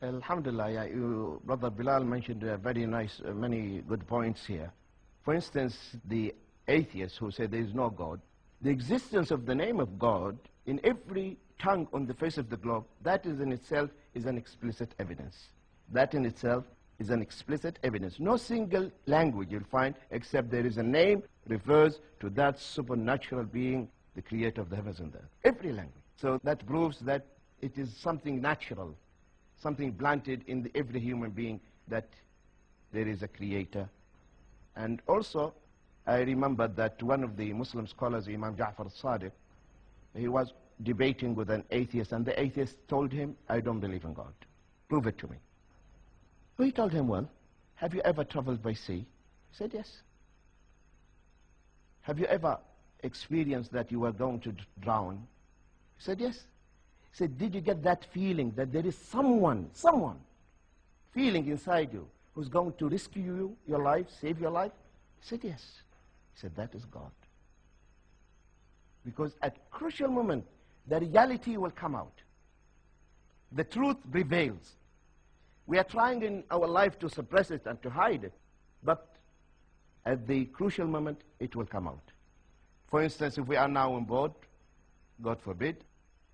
Alhamdulillah, yeah, Brother Bilal mentioned very nice, many good points here. For instance, the atheists who say there is no God, the existence of the name of God in every tongue on the face of the globe, that is in itself is an explicit evidence. That in itself is an explicit evidence. No single language you'll find except there is a name refers to that supernatural being, the creator of the heavens and the earth. Every language. So that proves that it is something natural, something planted in every human being, that there is a creator. And also, I remember that one of the Muslim scholars, Imam Ja'far al-Sadiq, he was debating with an atheist, and the atheist told him, I don't believe in God. Prove it to me. So he told him, well, have you ever traveled by sea? He said, yes. Have you ever experienced that you were going to drown? He said, yes. He said, did you get that feeling that there is someone feeling inside you who's going to rescue you, your life, save your life? He said, yes. He said, that is God. Because at crucial moment, the reality will come out. The truth prevails. We are trying in our life to suppress it and to hide it, but at the crucial moment, it will come out. For instance, if we are now on board, God forbid,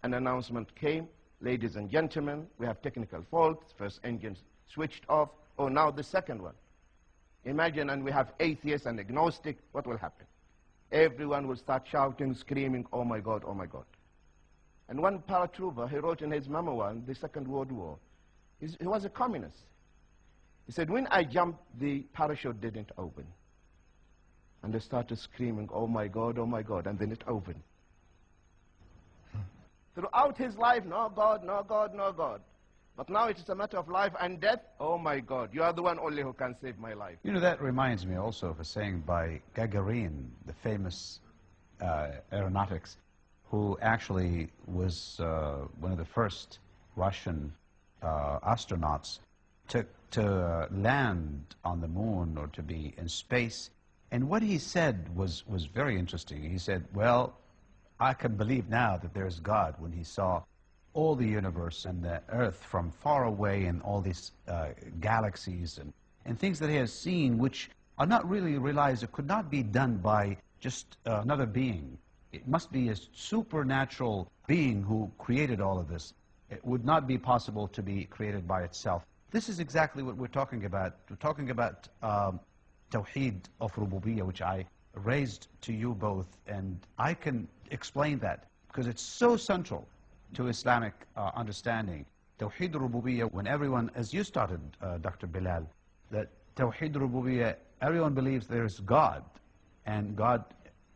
an announcement came, ladies and gentlemen, we have technical faults, first engine switched off, oh, now the second one. Imagine, and we have atheists and agnostic, what will happen? Everyone will start shouting, screaming, oh my God, oh my God. And one paratrooper, he wrote in his memoir in the Second World War, he was a communist. He said, when I jumped, the parachute didn't open. And they started screaming, oh my God, and then it opened. Throughout his life, no God, no God, no God. But now it is a matter of life and death. Oh my God, you are the one only who can save my life. You know, that reminds me also of a saying by Gagarin, the famous aeronautics, who actually was one of the first Russian astronauts to land on the moon or to be in space. And what he said was very interesting. He said, well, I can believe now that there's God, when he saw all the universe and the earth from far away, and all these galaxies and things that he has seen, which are not really realized. It could not be done by just another being. It must be a supernatural being who created all of this. It would not be possible to be created by itself. This is exactly what we're talking about. We're talking about Tawheed of Rububiyyah, which I raised to you both, and I can explain that because it's so central to Islamic understanding. Tawheed Rububiyyah, when everyone, as you started, Dr. Bilal, that Tawheed Rububiyyah, everyone believes there's God, and God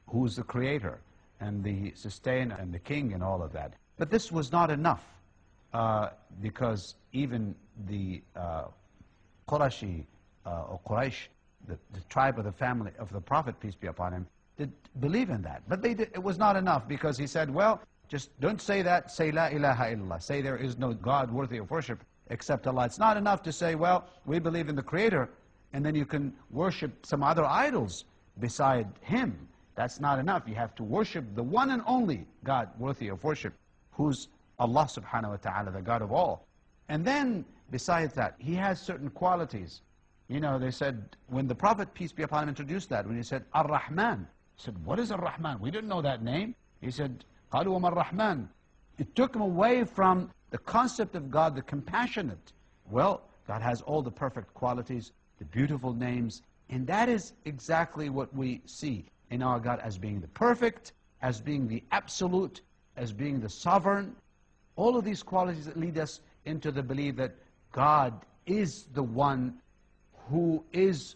who's the creator and the sustainer and the king and all of that. But this was not enough, because even the Qurashi, or Quraysh, the tribe of the family of the Prophet, peace be upon him, did believe in that. But it was not enough, because he said, well, just don't say that, say La ilaha illallah. Say there is no God worthy of worship except Allah. It's not enough to say, well, we believe in the Creator, and then you can worship some other idols beside Him. That's not enough. You have to worship the one and only God worthy of worship, who's Allah subhanahu wa ta'ala, the God of all. And then, besides that, He has certain qualities. You know, they said, when the Prophet, peace be upon him, introduced that, when he said, Ar-Rahman, he said, what is Ar-Rahman? We didn't know that name. He said, قالوا وما الرحمن. It took him away from the concept of God, the compassionate. Well, God has all the perfect qualities, the beautiful names, and that is exactly what we see in our God, as being the perfect, as being the absolute, as being the sovereign. All of these qualities that lead us into the belief that God is the one who is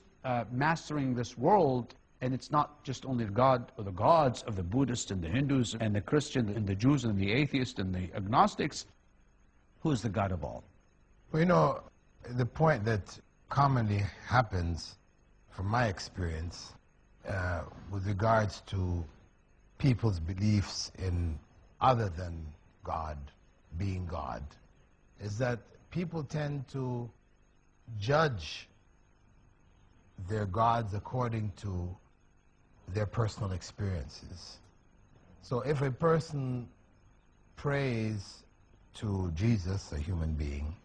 mastering this world. And it's not just only God or the gods of the Buddhists and the Hindus and the Christians and the Jews and the atheists and the agnostics. Who is the God of all? Well, you know, the point that commonly happens, from my experience, with regards to people's beliefs in other than God being God, is that people tend to judge their gods according to their personal experiences. So if a person prays to Jesus, a human being,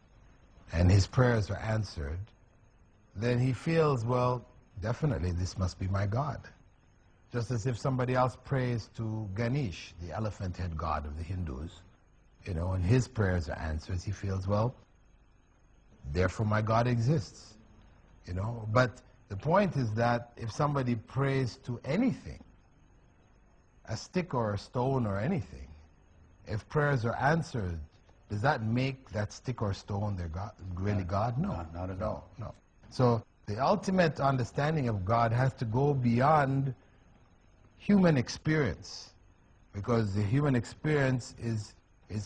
and his prayers are answered, then he feels, well, definitely this must be my God. Just as if somebody else prays to Ganesh, the elephant head god of the Hindus, and his prayers are answered, he feels, well, therefore my God exists. But the point is that if somebody prays to anything, a stick or a stone or anything, if prayers are answered, does that make that stick or stone their God, really God? No. Not at all. No. So the ultimate understanding of God has to go beyond human experience, because the human experience is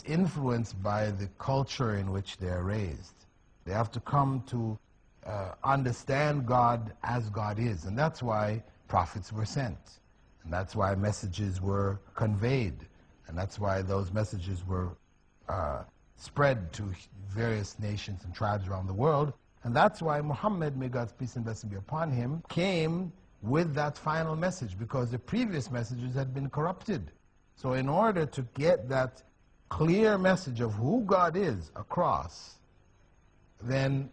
influenced by the culture in which they are raised. They have to come to understand God as God is, and that's why prophets were sent, and that's why messages were conveyed, and that's why those messages were spread to various nations and tribes around the world, and that's why Muhammad, may God's peace and blessing be upon him, came with that final message, because the previous messages had been corrupted. So in order to get that clear message of who God is across, then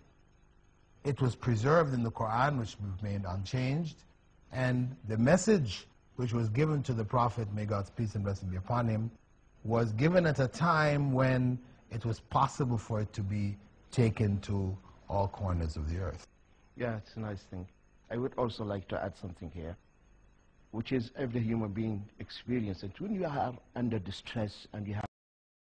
it was preserved in the Quran, which remained unchanged, and the message which was given to the Prophet, may God's peace and blessing be upon him, was given at a time when it was possible for it to be taken to all corners of the earth. Yeah, it's a nice thing. I would also like to add something here, which is every human being experiences it. When you are under distress and you have